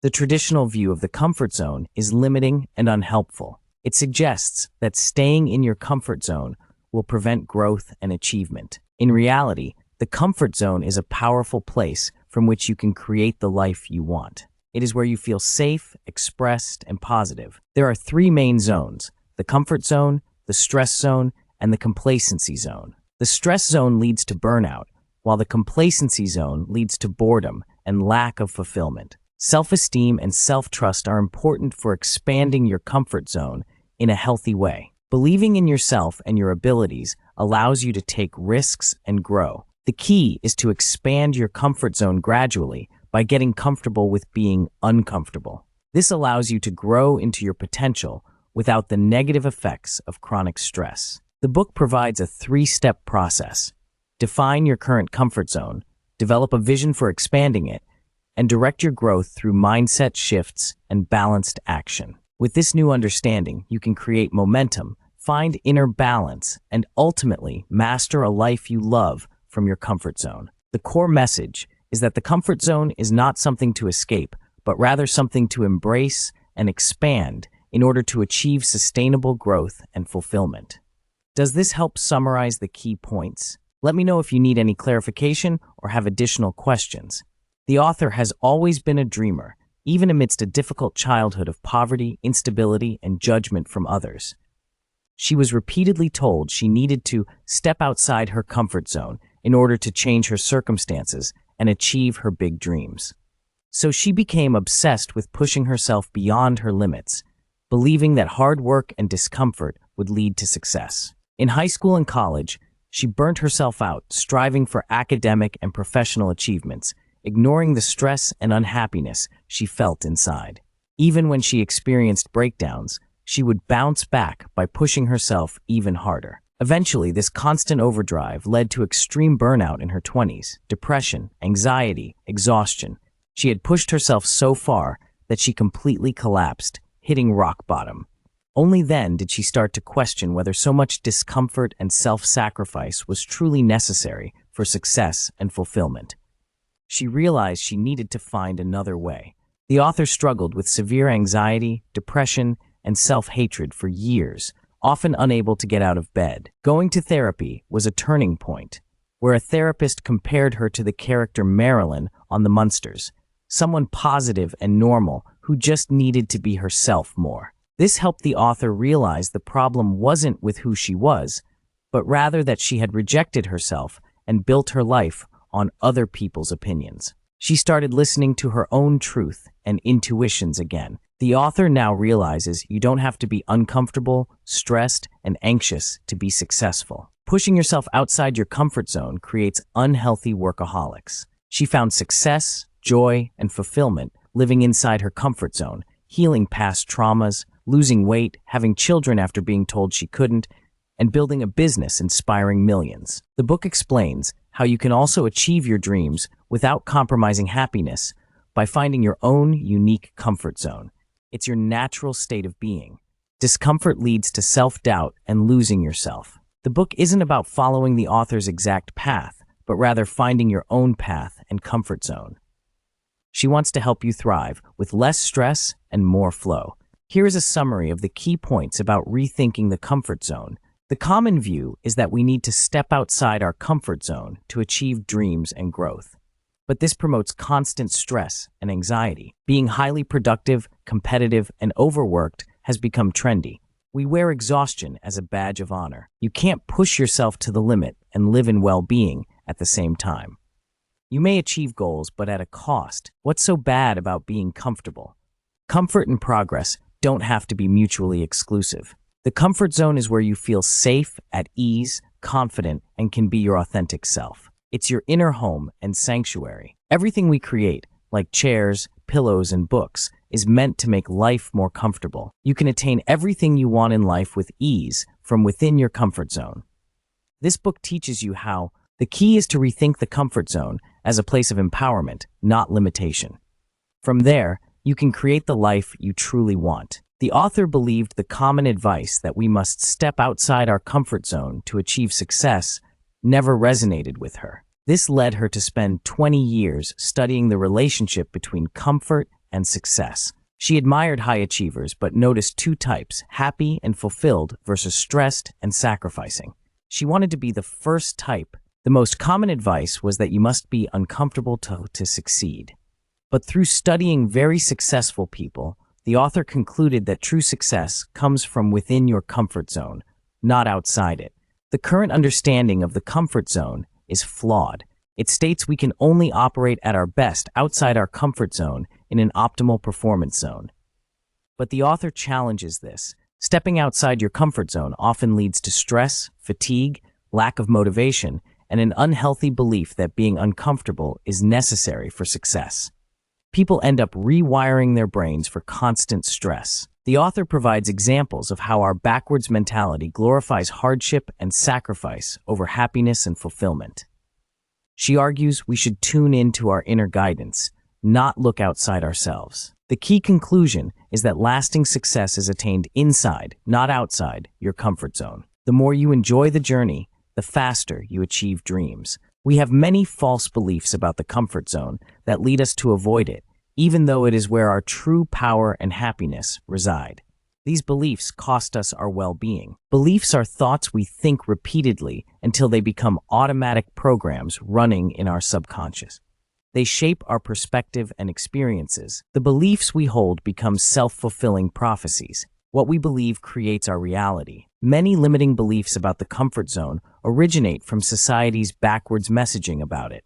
The traditional view of the comfort zone is limiting and unhelpful. It suggests that staying in your comfort zone will prevent growth and achievement. In reality, the comfort zone is a powerful place from which you can create the life you want. It is where you feel safe, expressed, and positive. There are three main zones: the comfort zone, the stress zone, and the complacency zone. The stress zone leads to burnout, while the complacency zone leads to boredom and lack of fulfillment. Self-esteem and self-trust are important for expanding your comfort zone in a healthy way. Believing in yourself and your abilities allows you to take risks and grow. The key is to expand your comfort zone gradually by getting comfortable with being uncomfortable. This allows you to grow into your potential without the negative effects of chronic stress. The book provides a three-step process. Define your current comfort zone, develop a vision for expanding it, and direct your growth through mindset shifts and balanced action. With this new understanding, you can create momentum, find inner balance, and ultimately master a life you love from your comfort zone. The core message is that the comfort zone is not something to escape, but rather something to embrace and expand in order to achieve sustainable growth and fulfillment. Does this help summarize the key points? Let me know if you need any clarification or have additional questions. The author has always been a dreamer, even amidst a difficult childhood of poverty, instability, and judgment from others. She was repeatedly told she needed to step outside her comfort zone in order to change her circumstances and achieve her big dreams. So she became obsessed with pushing herself beyond her limits, believing that hard work and discomfort would lead to success. In high school and college, she burnt herself out, striving for academic and professional achievements, ignoring the stress and unhappiness she felt inside. Even when she experienced breakdowns, she would bounce back by pushing herself even harder. Eventually, this constant overdrive led to extreme burnout in her 20s, depression, anxiety, exhaustion. She had pushed herself so far that she completely collapsed, hitting rock bottom. Only then did she start to question whether so much discomfort and self-sacrifice was truly necessary for success and fulfillment. She realized she needed to find another way. The author struggled with severe anxiety, depression, and self-hatred for years, often unable to get out of bed. Going to therapy was a turning point, where a therapist compared her to the character Marilyn on The Munsters, someone positive and normal who just needed to be herself more. This helped the author realize the problem wasn't with who she was, but rather that she had rejected herself and built her life on other people's opinions. She started listening to her own truth and intuitions again. The author now realizes you don't have to be uncomfortable, stressed, and anxious to be successful. Pushing yourself outside your comfort zone creates unhealthy workaholics. She found success, joy, and fulfillment living inside her comfort zone, healing past traumas, losing weight, having children after being told she couldn't, and building a business inspiring millions. The book explains how you can also achieve your dreams without compromising happiness by finding your own unique comfort zone. It's your natural state of being. Discomfort leads to self-doubt and losing yourself. The book isn't about following the author's exact path, but rather finding your own path and comfort zone. She wants to help you thrive with less stress and more flow. Here is a summary of the key points about rethinking the comfort zone. The common view is that we need to step outside our comfort zone to achieve dreams and growth. But this promotes constant stress and anxiety. Being highly productive, competitive, and overworked has become trendy. We wear exhaustion as a badge of honor. You can't push yourself to the limit and live in well-being at the same time. You may achieve goals, but at a cost. What's so bad about being comfortable? Comfort and progress don't have to be mutually exclusive. The comfort zone is where you feel safe, at ease, confident, and can be your authentic self. It's your inner home and sanctuary. Everything we create, like chairs, pillows, and books, is meant to make life more comfortable. You can attain everything you want in life with ease from within your comfort zone. This book teaches you how. The key is to rethink the comfort zone as a place of empowerment, not limitation. From there, you can create the life you truly want. The author believed the common advice that we must step outside our comfort zone to achieve success never resonated with her. This led her to spend 20 years studying the relationship between comfort and success. She admired high achievers but noticed two types, happy and fulfilled versus stressed and sacrificing. She wanted to be the first type. The most common advice was that you must be uncomfortable to succeed. But through studying very successful people, the author concluded that true success comes from within your comfort zone, not outside it. The current understanding of the comfort zone is flawed. It states we can only operate at our best outside our comfort zone in an optimal performance zone. But the author challenges this. Stepping outside your comfort zone often leads to stress, fatigue, lack of motivation, and an unhealthy belief that being uncomfortable is necessary for success. People end up rewiring their brains for constant stress. The author provides examples of how our backwards mentality glorifies hardship and sacrifice over happiness and fulfillment. She argues we should tune into our inner guidance, not look outside ourselves. The key conclusion is that lasting success is attained inside, not outside, your comfort zone. The more you enjoy the journey, the faster you achieve dreams. We have many false beliefs about the comfort zone that lead us to avoid it, even though it is where our true power and happiness reside. These beliefs cost us our well-being. Beliefs are thoughts we think repeatedly until they become automatic programs running in our subconscious. They shape our perspective and experiences. The beliefs we hold become self-fulfilling prophecies. What we believe creates our reality. Many limiting beliefs about the comfort zone originate from society's backwards messaging about it.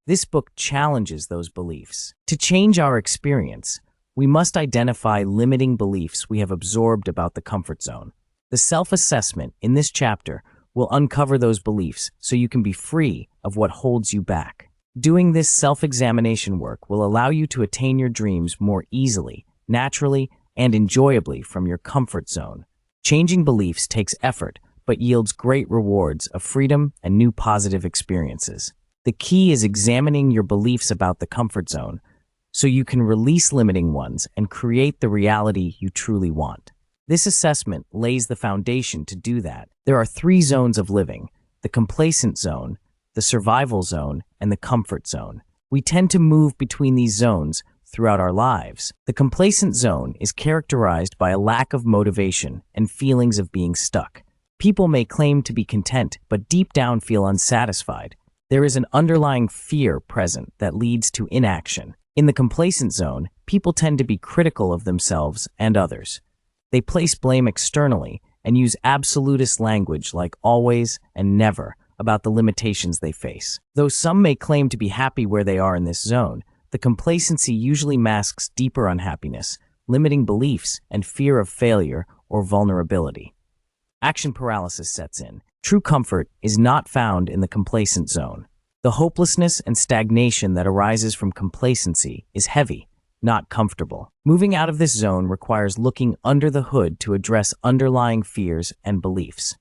This book challenges those beliefs. To change our experience, we must identify limiting beliefs we have absorbed about the comfort zone. The self-assessment in this chapter will uncover those beliefs so you can be free of what holds you back. Doing this self-examination work will allow you to attain your dreams more easily, naturally, and enjoyably from your comfort zone. Changing beliefs takes effort, but yields great rewards of freedom and new positive experiences. The key is examining your beliefs about the comfort zone so you can release limiting ones and create the reality you truly want. This assessment lays the foundation to do that. There are 3 zones of living: the complacent zone, the survival zone, and the comfort zone. We tend to move between these zones throughout our lives. The complacent zone is characterized by a lack of motivation and feelings of being stuck. People may claim to be content, but deep down feel unsatisfied. There is an underlying fear present that leads to inaction. In the complacent zone, people tend to be critical of themselves and others. They place blame externally and use absolutist language like always and never about the limitations they face. Though some may claim to be happy where they are in this zone, the complacency usually masks deeper unhappiness, limiting beliefs, and fear of failure or vulnerability. Action paralysis sets in. True comfort is not found in the complacent zone. The hopelessness and stagnation that arises from complacency is heavy, not comfortable. Moving out of this zone requires looking under the hood to address underlying fears and beliefs.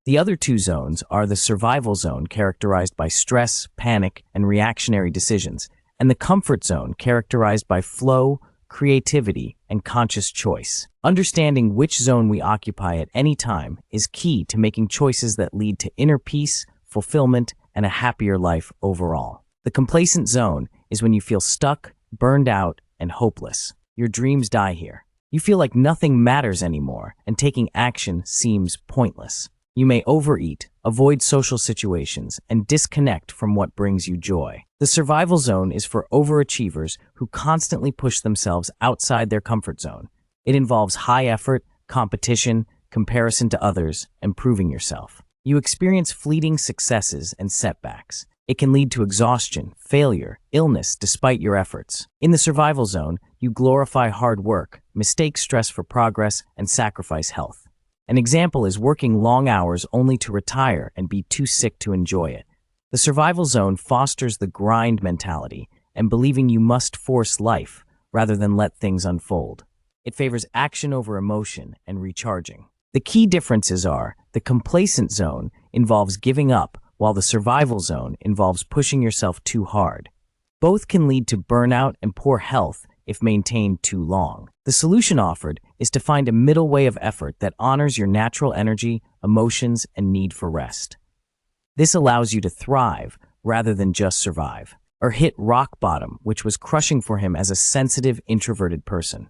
The other 2 zones are the survival zone, characterized by stress, panic, and reactionary decisions, and the comfort zone, characterized by flow, creativity, and conscious choice. Understanding which zone we occupy at any time is key to making choices that lead to inner peace, fulfillment, and a happier life overall. The complacent zone is when you feel stuck, burned out, and hopeless. Your dreams die here. You feel like nothing matters anymore, and taking action seems pointless. You may overeat, avoid social situations, and disconnect from what brings you joy. The survival zone is for overachievers who constantly push themselves outside their comfort zone. It involves high effort, competition, comparison to others, and proving yourself. You experience fleeting successes and setbacks. It can lead to exhaustion, failure, illness despite your efforts. In the survival zone, you glorify hard work, mistake stress for progress, and sacrifice health. An example is working long hours only to retire and be too sick to enjoy it. The survival zone fosters the grind mentality and believing you must force life rather than let things unfold. It favors action over emotion and recharging. The key differences are the complacent zone involves giving up, while the survival zone involves pushing yourself too hard. Both can lead to burnout and poor health if maintained too long. The solution offered is to find a middle way of effort that honors your natural energy, emotions, and need for rest. This allows you to thrive rather than just survive. or hit rock bottom, which was crushing for him as a sensitive, introverted person.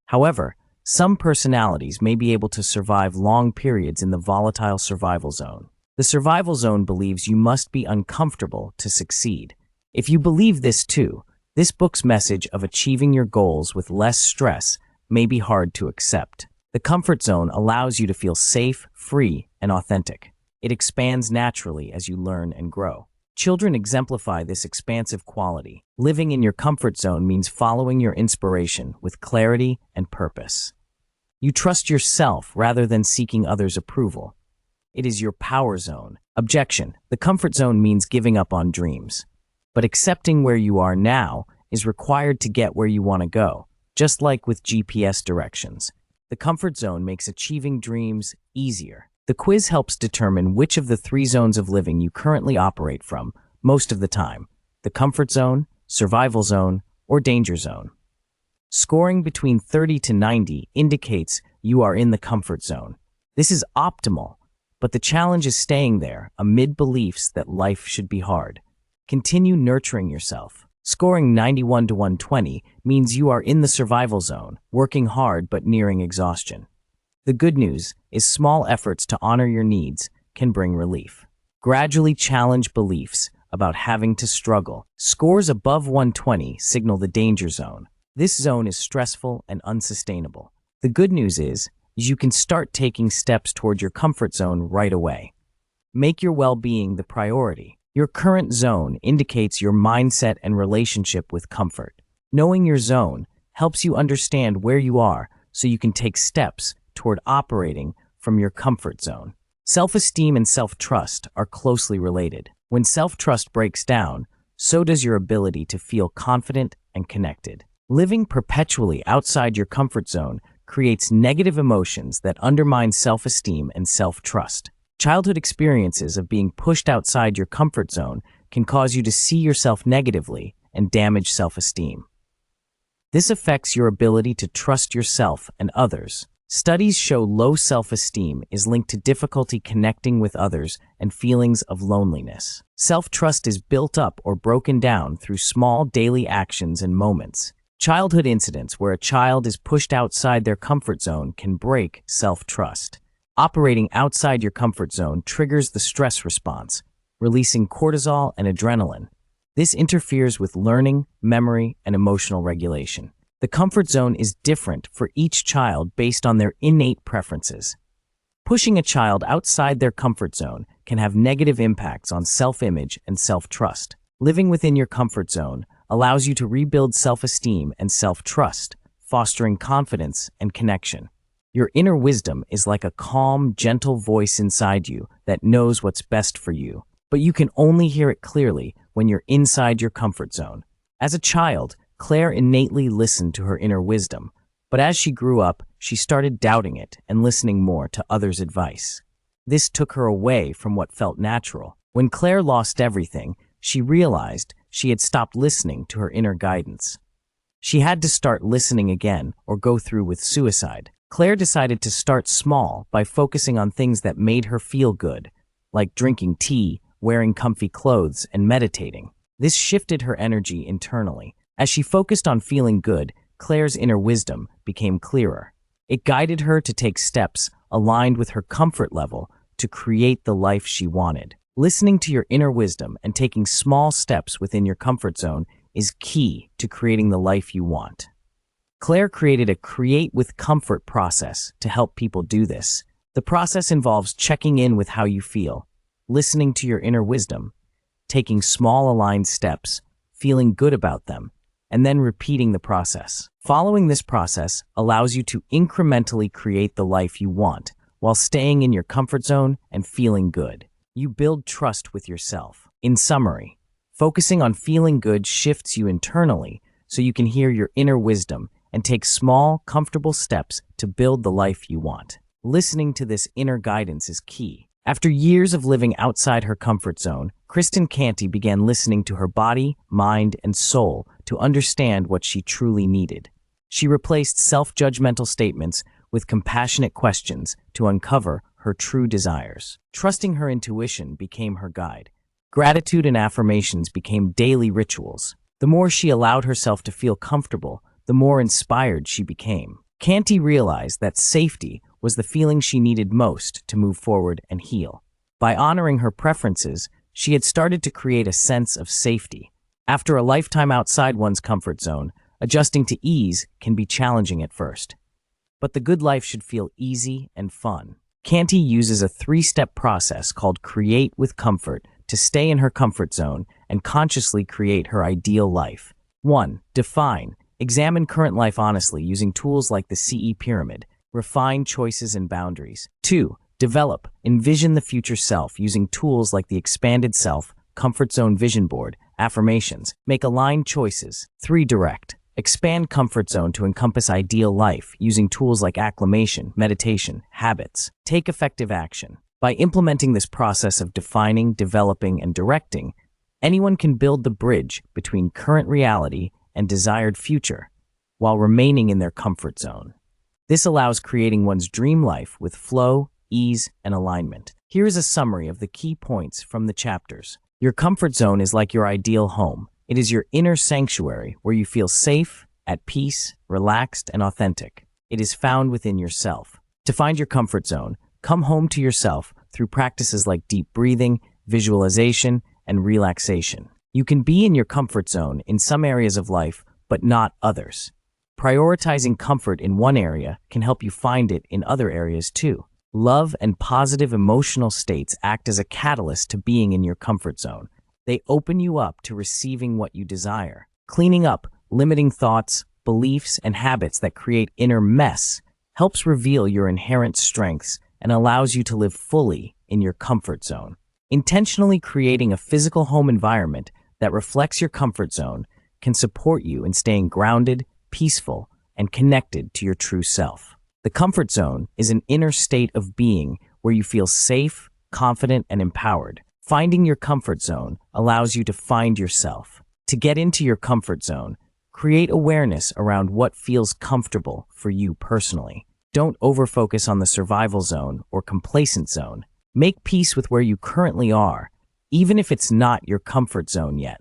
However, some personalities may be able to survive long periods in the volatile survival zone. The survival zone believes you must be uncomfortable to succeed. If you believe this too, this book's message of achieving your goals with less stress may be hard to accept. The comfort zone allows you to feel safe, free, and authentic. It expands naturally as you learn and grow. Children exemplify this expansive quality. Living in your comfort zone means following your inspiration with clarity and purpose. You trust yourself rather than seeking others' approval. It is your power zone. Objection: the comfort zone means giving up on dreams. But accepting where you are now is required to get where you want to go, just like with GPS directions. The comfort zone makes achieving dreams easier. The quiz helps determine which of the 3 zones of living you currently operate from most of the time: the comfort zone, survival zone, or danger zone. Scoring between 30 to 90 indicates you are in the comfort zone. This is optimal, but the challenge is staying there amid beliefs that life should be hard. Continue nurturing yourself. Scoring 91 to 120 means you are in the survival zone, working hard but nearing exhaustion. The good news is small efforts to honor your needs can bring relief. Gradually challenge beliefs about having to struggle. Scores above 120 signal the danger zone. This zone is stressful and unsustainable. The good news is you can start taking steps toward your comfort zone right away. Make your well-being the priority. Your current zone indicates your mindset and relationship with comfort. Knowing your zone helps you understand where you are so you can take steps toward operating from your comfort zone. Self-esteem and self-trust are closely related. When self-trust breaks down, so does your ability to feel confident and connected. Living perpetually outside your comfort zone creates negative emotions that undermine self-esteem and self-trust. Childhood experiences of being pushed outside your comfort zone can cause you to see yourself negatively and damage self-esteem. This affects your ability to trust yourself and others. Studies show low self-esteem is linked to difficulty connecting with others and feelings of loneliness. Self-trust is built up or broken down through small daily actions and moments. Childhood incidents where a child is pushed outside their comfort zone can break self-trust. Operating outside your comfort zone triggers the stress response, releasing cortisol and adrenaline. This interferes with learning, memory, and emotional regulation. The comfort zone is different for each child based on their innate preferences. Pushing a child outside their comfort zone can have negative impacts on self-image and self-trust. Living within your comfort zone allows you to rebuild self-esteem and self-trust, fostering confidence and connection. Your inner wisdom is like a calm, gentle voice inside you that knows what's best for you, but you can only hear it clearly when you're inside your comfort zone. As a child, Claire innately listened to her inner wisdom, but as she grew up, she started doubting it and listening more to others' advice. This took her away from what felt natural. When Claire lost everything, she realized she had stopped listening to her inner guidance. She had to start listening again or go through with suicide. Claire decided to start small by focusing on things that made her feel good, like drinking tea, wearing comfy clothes, and meditating. This shifted her energy internally. As she focused on feeling good, Claire's inner wisdom became clearer. It guided her to take steps aligned with her comfort level to create the life she wanted. Listening to your inner wisdom and taking small steps within your comfort zone is key to creating the life you want. Claire created a Create with Comfort process to help people do this. The process involves checking in with how you feel, listening to your inner wisdom, taking small aligned steps, feeling good about them, and then repeating the process. Following this process allows you to incrementally create the life you want while staying in your comfort zone and feeling good. You build trust with yourself. In summary, focusing on feeling good shifts you internally so you can hear your inner wisdom and take small, comfortable steps to build the life you want. Listening to this inner guidance is key. After years of living outside her comfort zone, Kristen Canty began listening to her body, mind, and soul to understand what she truly needed. She replaced self-judgmental statements with compassionate questions to uncover her true desires. Trusting her intuition became her guide. Gratitude and affirmations became daily rituals. The more she allowed herself to feel comfortable, the more inspired she became. Canty realized that safety was the feeling she needed most to move forward and heal. By honoring her preferences, she had started to create a sense of safety. After a lifetime outside one's comfort zone, adjusting to ease can be challenging at first. But the good life should feel easy and fun. Canty uses a 3-step process called Create with Comfort to stay in her comfort zone and consciously create her ideal life. 1. Define. Examine current life honestly using tools like the CE pyramid. Refine choices and boundaries. 2. Develop. Envision the future self using tools like the Expanded Self, Comfort Zone Vision Board, affirmations. Make aligned choices. 3. Direct. Expand comfort zone to encompass ideal life using tools like acclimation, meditation, habits. Take effective action. By implementing this process of defining, developing, and directing, anyone can build the bridge between current reality and desired future while remaining in their comfort zone. This allows creating one's dream life with flow, ease, and alignment. Here is a summary of the key points from the chapters. Your comfort zone is like your ideal home. It is your inner sanctuary where you feel safe, at peace, relaxed, and authentic. It is found within yourself. To find your comfort zone, come home to yourself through practices like deep breathing, visualization, and relaxation. You can be in your comfort zone in some areas of life, but not others. Prioritizing comfort in one area can help you find it in other areas too. Love and positive emotional states act as a catalyst to being in your comfort zone. They open you up to receiving what you desire. Cleaning up limiting thoughts, beliefs, and habits that create inner mess helps reveal your inherent strengths and allows you to live fully in your comfort zone. Intentionally creating a physical home environment that reflects your comfort zone can support you in staying grounded, peaceful, and connected to your true self. The comfort zone is an inner state of being where you feel safe, confident, and empowered. Finding your comfort zone allows you to find yourself. To get into your comfort zone, create awareness around what feels comfortable for you personally. Don't overfocus on the survival zone or complacent zone. Make peace with where you currently are, even if it's not your comfort zone yet.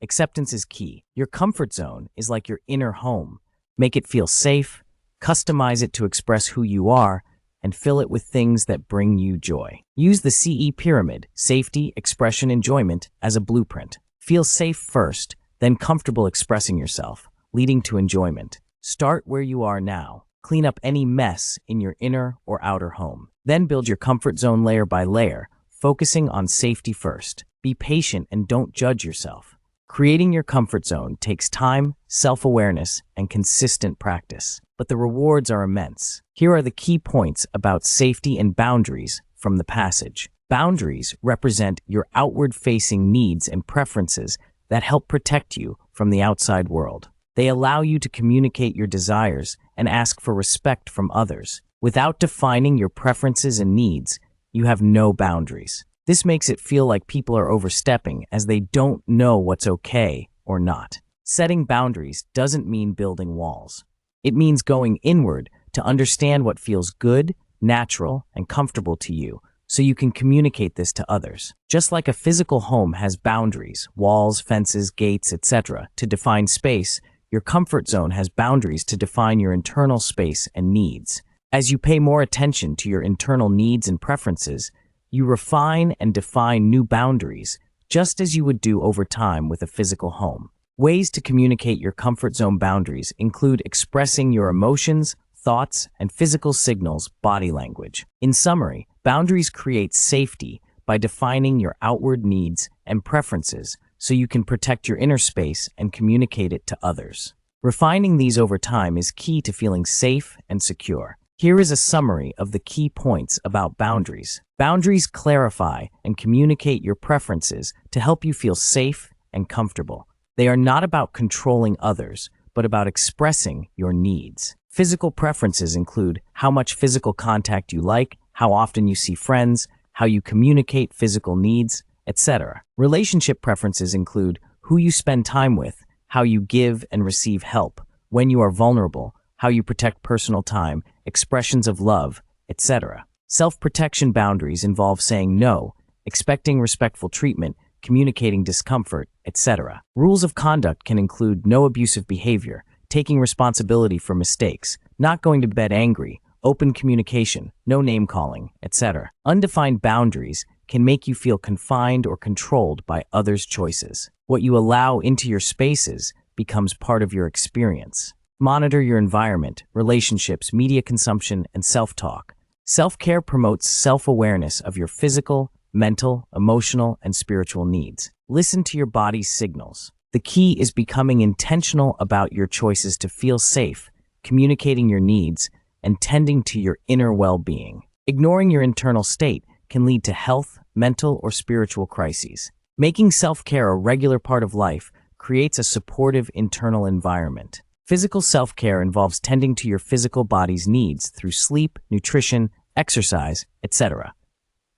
Acceptance is key. Your comfort zone is like your inner home. Make it feel safe, customize it to express who you are, and fill it with things that bring you joy. Use the CE pyramid, safety, expression, enjoyment, as a blueprint. Feel safe first, then comfortable expressing yourself, leading to enjoyment. Start where you are now. Clean up any mess in your inner or outer home. Then build your comfort zone layer by layer, focusing on safety first. Be patient and don't judge yourself. Creating your comfort zone takes time, self-awareness, and consistent practice, but the rewards are immense. Here are the key points about safety and boundaries from the passage. Boundaries represent your outward-facing needs and preferences that help protect you from the outside world. They allow you to communicate your desires and ask for respect from others. Without defining your preferences and needs, you have no boundaries. This makes it feel like people are overstepping as they don't know what's okay or not. Setting boundaries doesn't mean building walls. It means going inward to understand what feels good, natural, and comfortable to you, so you can communicate this to others. Just like a physical home has boundaries, walls, fences, gates, etc., to define space, your comfort zone has boundaries to define your internal space and needs. As you pay more attention to your internal needs and preferences, you refine and define new boundaries, just as you would do over time with a physical home. Ways to communicate your comfort zone boundaries include expressing your emotions, thoughts, and physical signals, body language. In summary, boundaries create safety by defining your outward needs and preferences so you can protect your inner space and communicate it to others. Refining these over time is key to feeling safe and secure. Here is a summary of the key points about boundaries. Boundaries clarify and communicate your preferences to help you feel safe and comfortable. They are not about controlling others, but about expressing your needs. Physical preferences include how much physical contact you like, how often you see friends, how you communicate physical needs, etc. Relationship preferences include who you spend time with, how you give and receive help, when you are vulnerable, how you protect personal time, expressions of love, etc. Self-protection boundaries involve saying no, expecting respectful treatment, communicating discomfort, etc. Rules of conduct can include no abusive behavior, taking responsibility for mistakes, not going to bed angry, open communication, no name-calling, etc. Undefined boundaries can make you feel confined or controlled by others' choices. What you allow into your spaces becomes part of your experience. Monitor your environment, relationships, media consumption, and self-talk. Self-care promotes self-awareness of your physical, mental, emotional, and spiritual needs. Listen to your body's signals. The key is becoming intentional about your choices to feel safe, communicating your needs, and tending to your inner well-being. Ignoring your internal state can lead to health, mental, or spiritual crises. Making self-care a regular part of life creates a supportive internal environment. Physical self-care involves tending to your physical body's needs through sleep, nutrition, exercise, etc.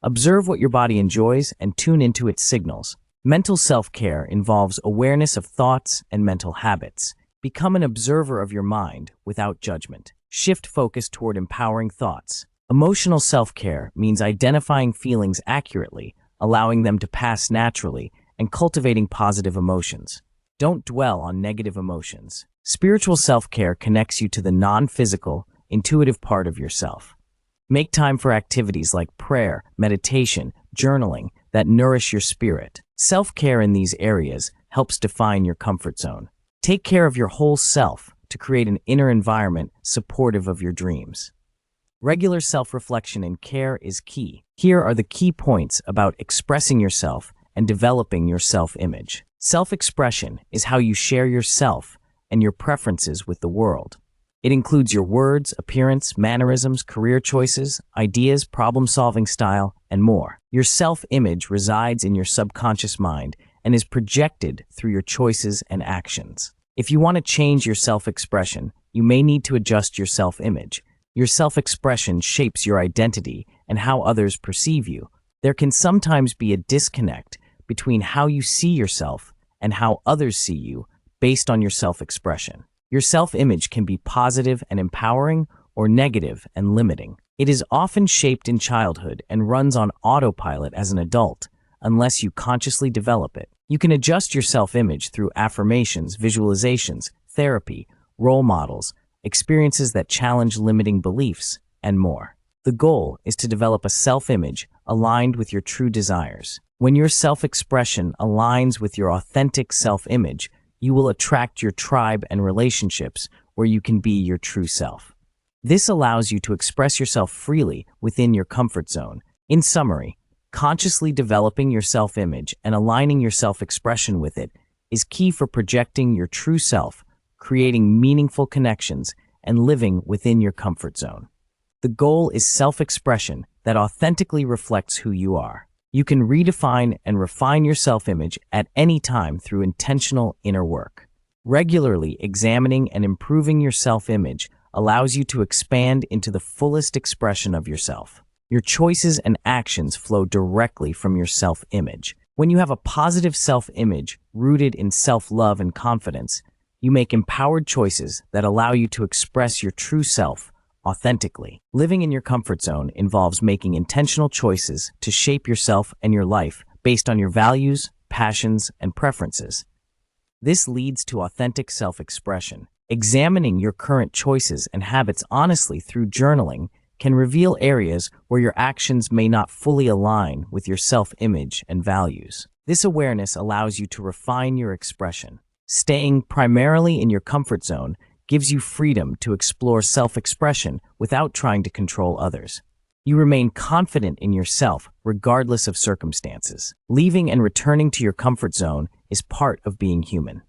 Observe what your body enjoys and tune into its signals. Mental self-care involves awareness of thoughts and mental habits. Become an observer of your mind without judgment. Shift focus toward empowering thoughts. Emotional self-care means identifying feelings accurately, allowing them to pass naturally, and cultivating positive emotions. Don't dwell on negative emotions. Spiritual self-care connects you to the non-physical, intuitive part of yourself. Make time for activities like prayer, meditation, journaling that nourish your spirit. Self-care in these areas helps define your comfort zone. Take care of your whole self to create an inner environment supportive of your dreams. Regular self-reflection and care is key. Here are the key points about expressing yourself and developing your self-image. Self-expression is how you share yourself and your preferences with the world. It includes your words, appearance, mannerisms, career choices, ideas, problem-solving style, and more. Your self-image resides in your subconscious mind and is projected through your choices and actions. If you want to change your self-expression, you may need to adjust your self-image. Your self-expression shapes your identity and how others perceive you. There can sometimes be a disconnect between how you see yourself and how others see you based on your self-expression. Your self-image can be positive and empowering or negative and limiting. It is often shaped in childhood and runs on autopilot as an adult, unless you consciously develop it. You can adjust your self-image through affirmations, visualizations, therapy, role models, experiences that challenge limiting beliefs, and more. The goal is to develop a self-image aligned with your true desires. When your self-expression aligns with your authentic self-image, you will attract your tribe and relationships where you can be your true self. This allows you to express yourself freely within your comfort zone. In summary, consciously developing your self-image and aligning your self-expression with it is key for projecting your true self, creating meaningful connections, and living within your comfort zone. The goal is self-expression that authentically reflects who you are. You can redefine and refine your self-image at any time through intentional inner work. Regularly examining and improving your self-image allows you to expand into the fullest expression of yourself. Your choices and actions flow directly from your self-image. When you have a positive self-image rooted in self-love and confidence, you make empowered choices that allow you to express your true self authentically. Living in your comfort zone involves making intentional choices to shape yourself and your life based on your values, passions, and preferences. This leads to authentic self-expression. Examining your current choices and habits honestly through journaling can reveal areas where your actions may not fully align with your self-image and values. This awareness allows you to refine your expression. Staying primarily in your comfort zone gives you freedom to explore self-expression without trying to control others. You remain confident in yourself regardless of circumstances. Leaving and returning to your comfort zone is part of being human.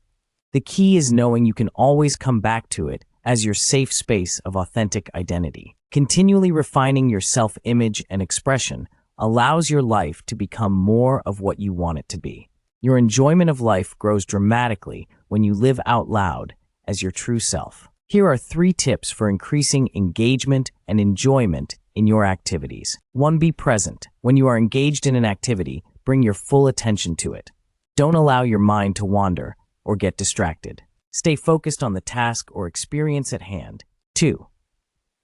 The key is knowing you can always come back to it as your safe space of authentic identity. Continually refining your self-image and expression allows your life to become more of what you want it to be. Your enjoyment of life grows dramatically when you live out loud as your true self. Here are 3 tips for increasing engagement and enjoyment in your activities. 1. Be present. When you are engaged in an activity, bring your full attention to it. Don't allow your mind to wander or get distracted. Stay focused on the task or experience at hand. 2.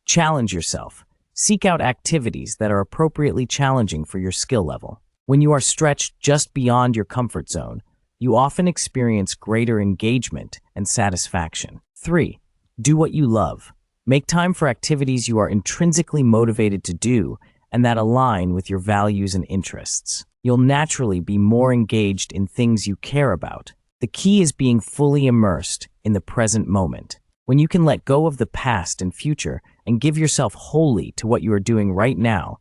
Challenge yourself. Seek out activities that are appropriately challenging for your skill level. When you are stretched just beyond your comfort zone, you often experience greater engagement and satisfaction. 3. Do what you love. Make time for activities you are intrinsically motivated to do and that align with your values and interests. You'll naturally be more engaged in things you care about. The key is being fully immersed in the present moment. When you can let go of the past and future and give yourself wholly to what you are doing right now,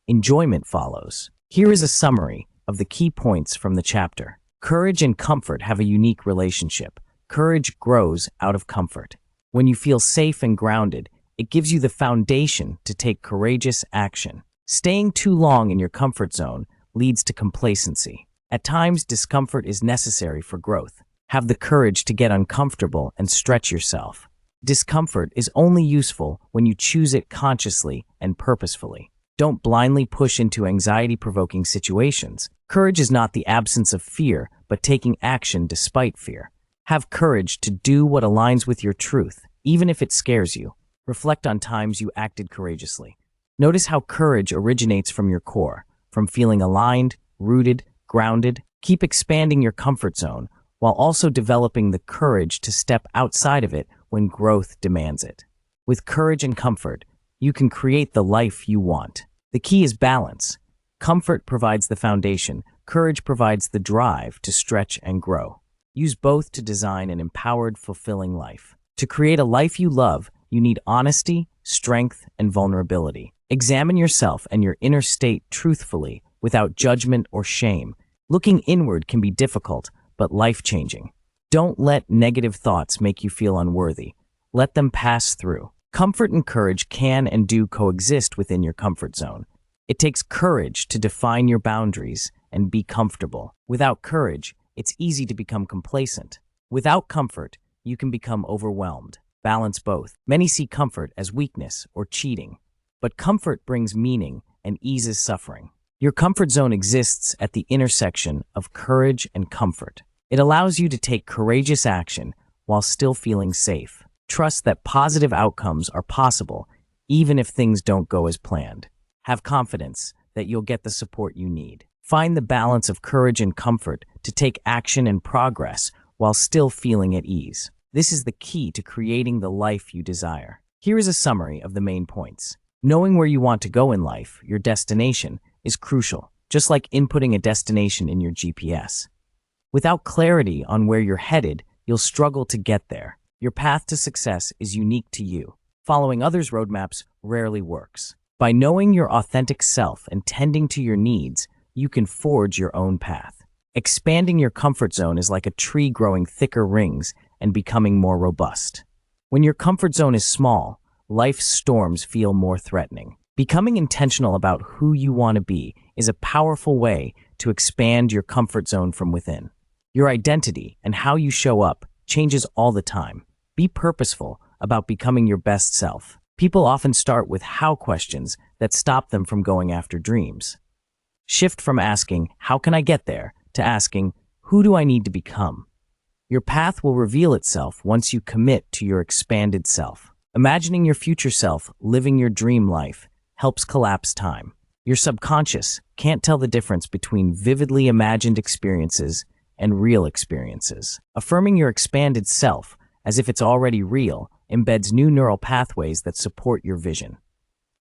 enjoyment follows. Here is a summary of the key points from the chapter. Courage and comfort have a unique relationship. Courage grows out of comfort. When you feel safe and grounded, it gives you the foundation to take courageous action. Staying too long in your comfort zone leads to complacency. At times, discomfort is necessary for growth. Have the courage to get uncomfortable and stretch yourself. Discomfort is only useful when you choose it consciously and purposefully. Don't blindly push into anxiety-provoking situations. Courage is not the absence of fear, but taking action despite fear. Have courage to do what aligns with your truth, even if it scares you. Reflect on times you acted courageously. Notice how courage originates from your core, from feeling aligned, rooted, grounded. Keep expanding your comfort zone, while also developing the courage to step outside of it when growth demands it. With courage and comfort, you can create the life you want. The key is balance. Comfort provides the foundation, courage provides the drive to stretch and grow. Use both to design an empowered, fulfilling life. To create a life you love, you need honesty, strength, and vulnerability. Examine yourself and your inner state truthfully, without judgment or shame. Looking inward can be difficult, but life-changing. Don't let negative thoughts make you feel unworthy. Let them pass through. Comfort and courage can and do coexist within your comfort zone. It takes courage to define your boundaries and be comfortable. Without courage, it's easy to become complacent. Without comfort, you can become overwhelmed. Balance both. Many see comfort as weakness or cheating, but comfort brings meaning and eases suffering. Your comfort zone exists at the intersection of courage and comfort. It allows you to take courageous action while still feeling safe. Trust that positive outcomes are possible, even if things don't go as planned. Have confidence that you'll get the support you need. Find the balance of courage and comfort to take action and progress while still feeling at ease. This is the key to creating the life you desire. Here is a summary of the main points. Knowing where you want to go in life, your destination, is crucial, just like inputting a destination in your GPS. Without clarity on where you're headed, you'll struggle to get there. Your path to success is unique to you. Following others' roadmaps rarely works. By knowing your authentic self and tending to your needs, you can forge your own path. Expanding your comfort zone is like a tree growing thicker rings and becoming more robust. When your comfort zone is small, life's storms feel more threatening. Becoming intentional about who you want to be is a powerful way to expand your comfort zone from within. Your identity and how you show up changes all the time. Be purposeful about becoming your best self. People often start with how questions that stop them from going after dreams. Shift from asking, "How can I get there?" to asking, "Who do I need to become?" Your path will reveal itself once you commit to your expanded self. Imagining your future self living your dream life helps collapse time. Your subconscious can't tell the difference between vividly imagined experiences and real experiences. Affirming your expanded self as if it's already real embeds new neural pathways that support your vision.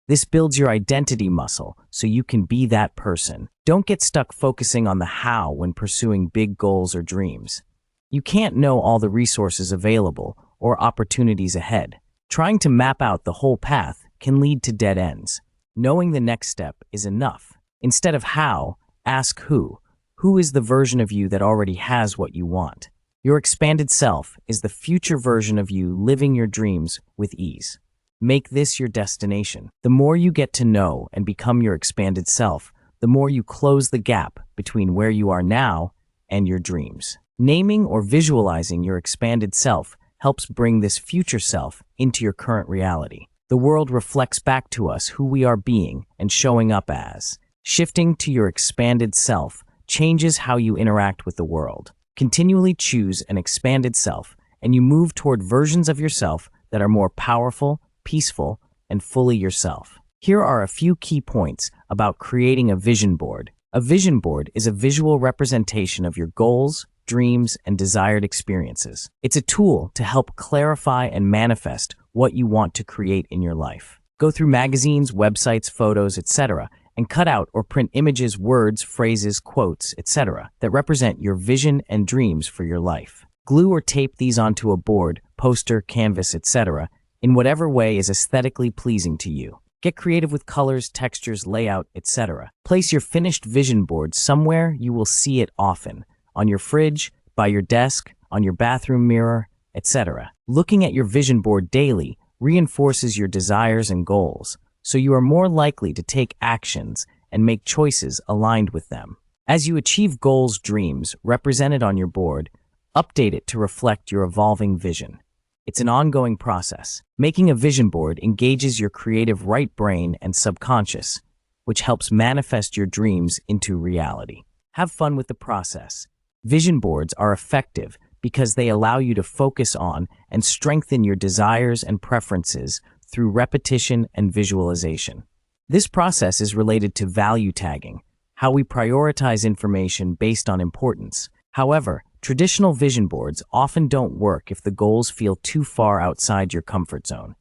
This builds your identity muscle so you can be that person. Don't get stuck focusing on the how when pursuing big goals or dreams. You can't know all the resources available or opportunities ahead. Trying to map out the whole path can lead to dead ends. Knowing the next step is enough. Instead of how, ask who. Who is the version of you that already has what you want? Your expanded self is the future version of you living your dreams with ease. Make this your destination. The more you get to know and become your expanded self, the more you close the gap between where you are now and your dreams. Naming or visualizing your expanded self helps bring this future self into your current reality. The world reflects back to us who we are being and showing up as. Shifting to your expanded self changes how you interact with the world. Continually choose an expanded self, and you move toward versions of yourself that are more powerful, peaceful, and fully yourself. Here are a few key points about creating a vision board. A vision board is a visual representation of your goals, dreams, and desired experiences. It's a tool to help clarify and manifest what you want to create in your life. Go through magazines, websites, photos, etc., and cut out or print images, words, phrases, quotes, etc. that represent your vision and dreams for your life. Glue or tape these onto a board, poster, canvas, etc., in whatever way is aesthetically pleasing to you. Get creative with colors, textures, layout, etc. Place your finished vision board somewhere you will see it often, on your fridge, by your desk, on your bathroom mirror, etc. Looking at your vision board daily reinforces your desires and goals, so you are more likely to take actions and make choices aligned with them. As you achieve goals, dreams represented on your board, update it to reflect your evolving vision. It's an ongoing process. Making a vision board engages your creative right brain and subconscious, which helps manifest your dreams into reality. Have fun with the process. Vision boards are effective because they allow you to focus on and strengthen your desires and preferences through repetition and visualization. This process is related to value tagging, how we prioritize information based on importance. However, traditional vision boards often don't work if the goals feel too far outside your comfort zone.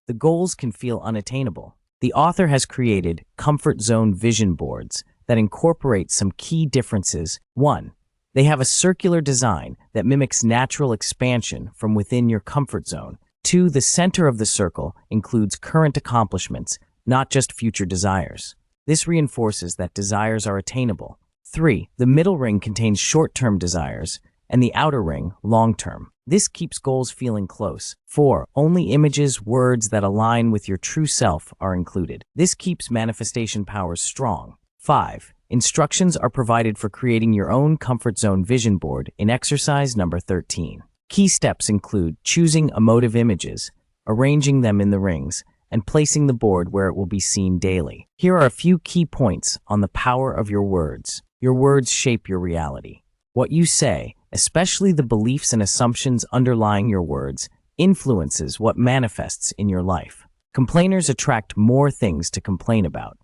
The goals can feel unattainable. The author has created comfort zone vision boards that incorporate some key differences. 1. They have a circular design that mimics natural expansion from within your comfort zone. 2. The center of the circle includes current accomplishments, not just future desires. This reinforces that desires are attainable. 3. The middle ring contains short-term desires, and the outer ring, long-term. This keeps goals feeling close. 4. Only images, words that align with your true self are included. This keeps manifestation powers strong. 5. Instructions are provided for creating your own comfort zone vision board in exercise number 13. Key steps include choosing emotive images, arranging them in the rings, and placing the board where it will be seen daily. Here are a few key points on the power of your words. Your words shape your reality. What you say, especially the beliefs and assumptions underlying your words, influences what manifests in your life. Complainers attract more things to complain about.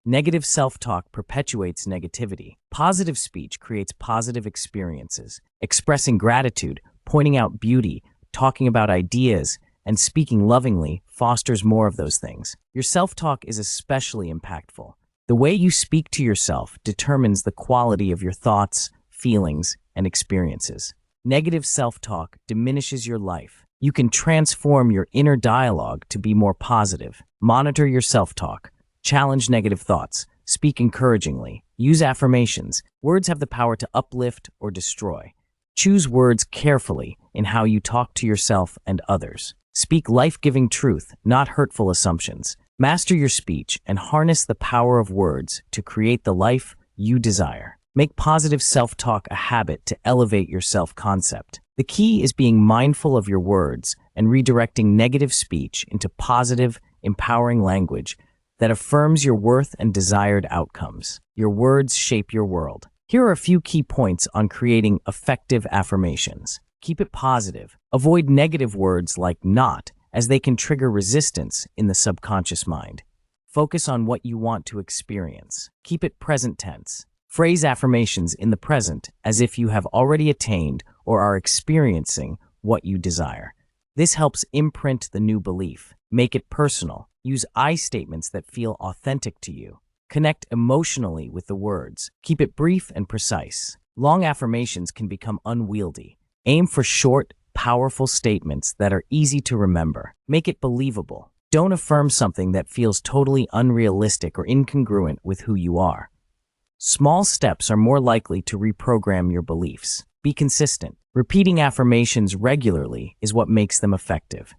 Negative self-talk perpetuates negativity. Positive speech creates positive experiences. Expressing gratitude, pointing out beauty, talking about ideas, and speaking lovingly fosters more of those things. Your self-talk is especially impactful. The way you speak to yourself determines the quality of your thoughts, feelings, and experiences. Negative self-talk diminishes your life. You can transform your inner dialogue to be more positive. Monitor your self-talk. Challenge negative thoughts. Speak encouragingly. Use affirmations. Words have the power to uplift or destroy. Choose words carefully in how you talk to yourself and others. Speak life-giving truth, not hurtful assumptions. Master your speech and harness the power of words to create the life you desire. Make positive self-talk a habit to elevate your self-concept. The key is being mindful of your words and redirecting negative speech into positive, empowering language that affirms your worth and desired outcomes. Your words shape your world. Here are a few key points on creating effective affirmations. Keep it positive. Avoid negative words like not, as they can trigger resistance in the subconscious mind. Focus on what you want to experience. Keep it present tense. Phrase affirmations in the present as if you have already attained or are experiencing what you desire. This helps imprint the new belief. Make it personal. Use I statements that feel authentic to you. Connect emotionally with the words. Keep it brief and precise. Long affirmations can become unwieldy. Aim for short, powerful statements that are easy to remember. Make it believable. Don't affirm something that feels totally unrealistic or incongruent with who you are. Small steps are more likely to reprogram your beliefs. Be consistent. Repeating affirmations regularly is what makes them effective.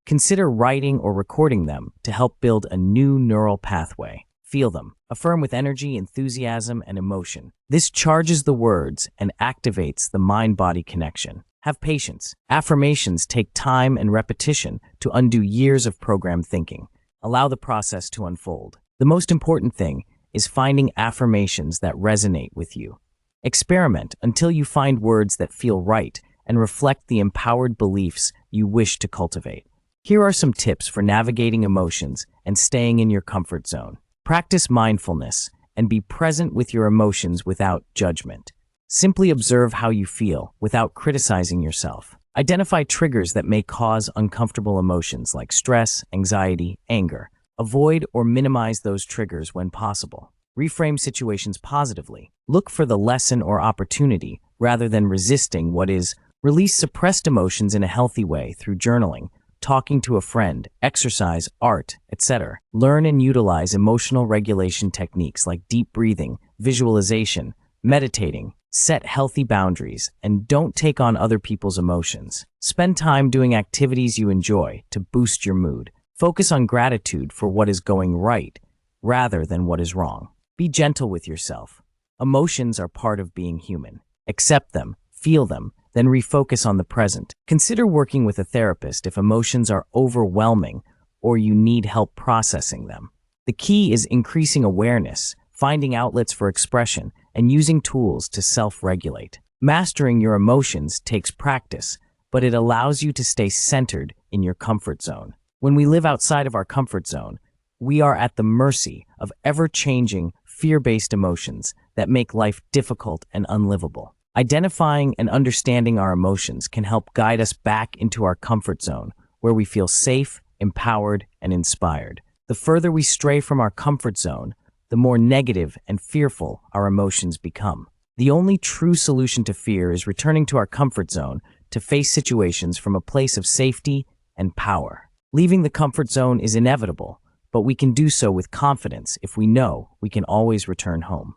Consider writing or recording them to help build a new neural pathway. Feel them. Affirm with energy, enthusiasm, and emotion. This charges the words and activates the mind-body connection. Have patience. Affirmations take time and repetition to undo years of programmed thinking. Allow the process to unfold. The most important thing is finding affirmations that resonate with you. Experiment until you find words that feel right and reflect the empowered beliefs you wish to cultivate. Here are some tips for navigating emotions and staying in your comfort zone. Practice mindfulness. and be present with your emotions without judgment. Simply observe how you feel without criticizing yourself. Identify triggers that may cause uncomfortable emotions like stress, anxiety, anger. Avoid or minimize those triggers when possible. Reframe situations positively. Look for the lesson or opportunity rather than resisting what is. Release suppressed emotions in a healthy way through journaling, talking to a friend, exercise, art, etc. Learn and utilize emotional regulation techniques like deep breathing, visualization, meditating. Set healthy boundaries and don't take on other people's emotions. Spend time doing activities you enjoy to boost your mood. Focus on gratitude for what is going right rather than what is wrong. Be gentle with yourself. Emotions are part of being human. Accept them, feel them, then refocus on the present. Consider working with a therapist if emotions are overwhelming or you need help processing them. The key is increasing awareness, finding outlets for expression, and using tools to self-regulate. Mastering your emotions takes practice, but it allows you to stay centered in your comfort zone. When we live outside of our comfort zone, we are at the mercy of ever-changing, fear-based emotions that make life difficult and unlivable. Identifying and understanding our emotions can help guide us back into our comfort zone, where we feel safe, empowered, and inspired. The further we stray from our comfort zone, the more negative and fearful our emotions become. The only true solution to fear is returning to our comfort zone to face situations from a place of safety and power. Leaving the comfort zone is inevitable, but we can do so with confidence if we know we can always return home.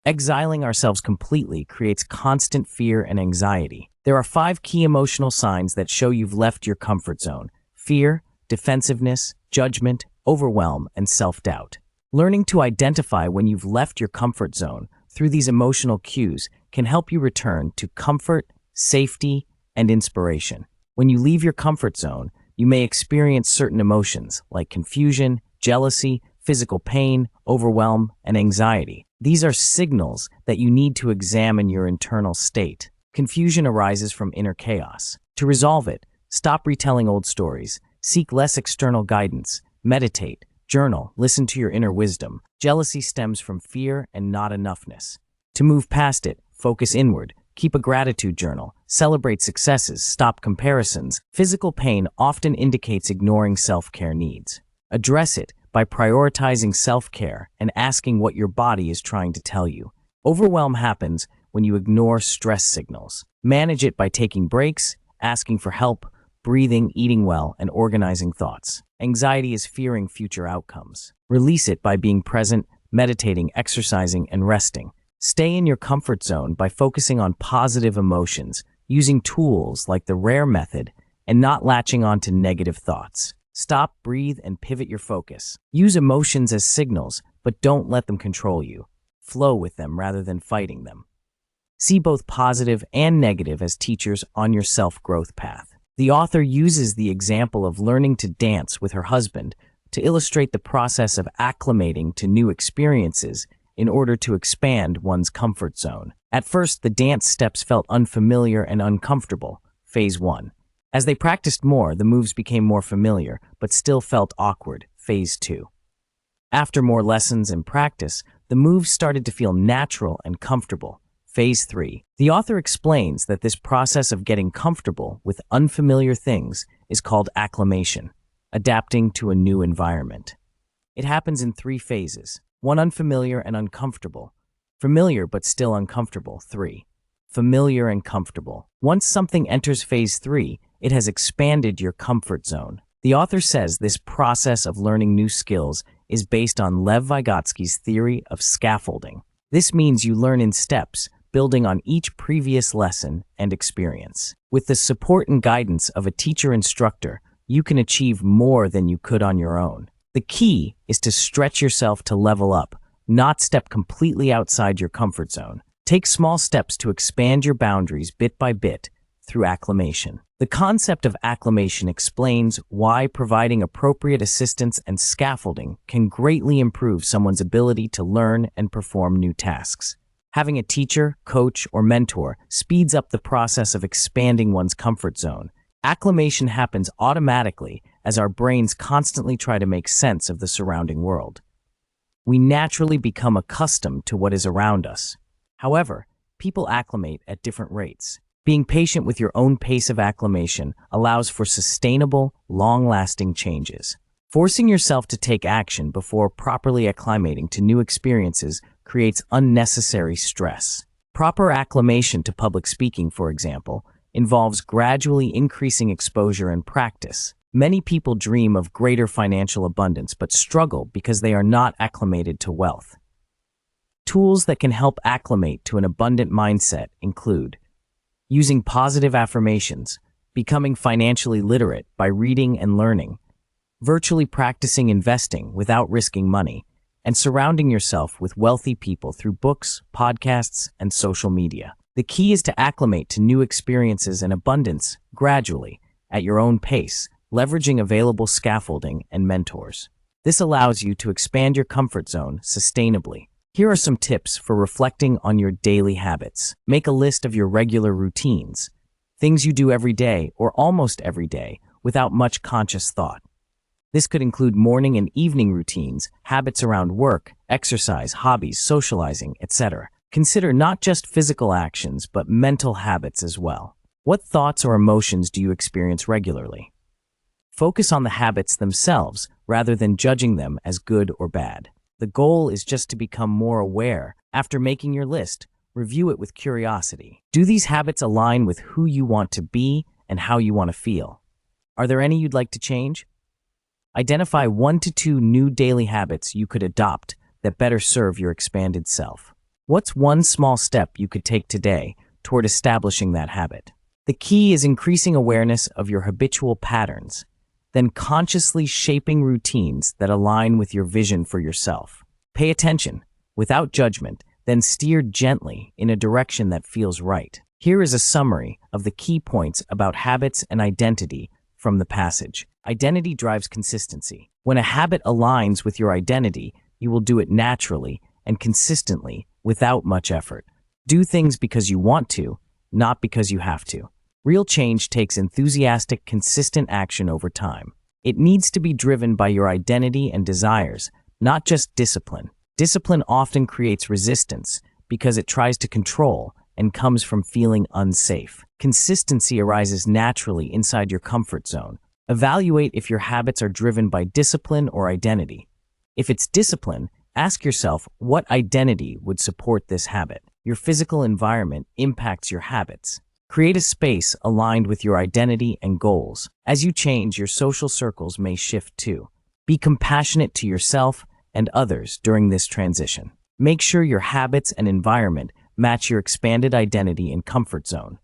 Exiling ourselves completely creates constant fear and anxiety. There are 5 key emotional signs that show you've left your comfort zone: fear, defensiveness, judgment, overwhelm, and self-doubt. Learning to identify when you've left your comfort zone through these emotional cues can help you return to comfort, safety, and inspiration. When you leave your comfort zone, you may experience certain emotions like confusion, jealousy, physical pain, overwhelm, and anxiety. These are signals that you need to examine your internal state. Confusion arises from inner chaos. To resolve it, stop retelling old stories, seek less external guidance, meditate, journal, listen to your inner wisdom. Jealousy stems from fear and not enoughness. To move past it, focus inward, keep a gratitude journal, celebrate successes, stop comparisons. Physical pain often indicates ignoring self-care needs. Address it by prioritizing self-care and asking what your body is trying to tell you. Overwhelm happens when you ignore stress signals. Manage it by taking breaks, asking for help, breathing, eating well, and organizing thoughts. Anxiety is fearing future outcomes. Release it by being present, meditating, exercising, and resting. Stay in your comfort zone by focusing on positive emotions, using tools like the RARE method, and not latching on to negative thoughts. Stop, breathe, and pivot your focus. Use emotions as signals, but don't let them control you. Flow with them rather than fighting them. See both positive and negative as teachers on your self-growth path. The author uses the example of learning to dance with her husband to illustrate the process of acclimating to new experiences in order to expand one's comfort zone. At first, the dance steps felt unfamiliar and uncomfortable, phase 1. As they practiced more, the moves became more familiar, but still felt awkward, phase 2. After more lessons and practice, the moves started to feel natural and comfortable, phase 3. The author explains that this process of getting comfortable with unfamiliar things is called acclimation, adapting to a new environment. It happens in 3 phases: 1, unfamiliar and uncomfortable; familiar but still uncomfortable; 3, familiar and comfortable. Once something enters phase 3, it has expanded your comfort zone. The author says this process of learning new skills is based on Lev Vygotsky's theory of scaffolding. This means you learn in steps, building on each previous lesson and experience. With the support and guidance of a teacher-instructor, you can achieve more than you could on your own. The key is to stretch yourself to level up, not step completely outside your comfort zone. Take small steps to expand your boundaries bit by bit through acclimation. The concept of acclimation explains why providing appropriate assistance and scaffolding can greatly improve someone's ability to learn and perform new tasks. Having a teacher, coach, or mentor speeds up the process of expanding one's comfort zone. Acclimation happens automatically as our brains constantly try to make sense of the surrounding world. We naturally become accustomed to what is around us. However, people acclimate at different rates. Being patient with your own pace of acclimation allows for sustainable, long-lasting changes. Forcing yourself to take action before properly acclimating to new experiences creates unnecessary stress. Proper acclimation to public speaking, for example, involves gradually increasing exposure and practice. Many people dream of greater financial abundance but struggle because they are not acclimated to wealth. Tools that can help acclimate to an abundant mindset include using positive affirmations, becoming financially literate by reading and learning, virtually practicing investing without risking money, and surrounding yourself with wealthy people through books, podcasts, and social media. The key is to acclimate to new experiences and abundance gradually, at your own pace, leveraging available scaffolding and mentors. This allows you to expand your comfort zone sustainably. Here are some tips for reflecting on your daily habits. Make a list of your regular routines, things you do every day or almost every day without much conscious thought. This could include morning and evening routines, habits around work, exercise, hobbies, socializing, etc. Consider not just physical actions, but mental habits as well. What thoughts or emotions do you experience regularly? Focus on the habits themselves rather than judging them as good or bad. The goal is just to become more aware. After making your list, review it with curiosity. Do these habits align with who you want to be and how you want to feel? Are there any you'd like to change? Identify 1 to 2 new daily habits you could adopt that better serve your expanded self. What's one small step you could take today toward establishing that habit? The key is increasing awareness of your habitual patterns, then consciously shaping routines that align with your vision for yourself. Pay attention, without judgment, then steer gently in a direction that feels right. Here is a summary of the key points about habits and identity from the passage. Identity drives consistency. When a habit aligns with your identity, you will do it naturally and consistently without much effort. Do things because you want to, not because you have to. Real change takes enthusiastic, consistent action over time. It needs to be driven by your identity and desires, not just discipline. Discipline often creates resistance because it tries to control and comes from feeling unsafe. Consistency arises naturally inside your comfort zone. Evaluate if your habits are driven by discipline or identity. If it's discipline, ask yourself what identity would support this habit. Your physical environment impacts your habits. Create a space aligned with your identity and goals. As you change, your social circles may shift too. Be compassionate to yourself and others during this transition. Make sure your habits and environment match your expanded identity and comfort zone.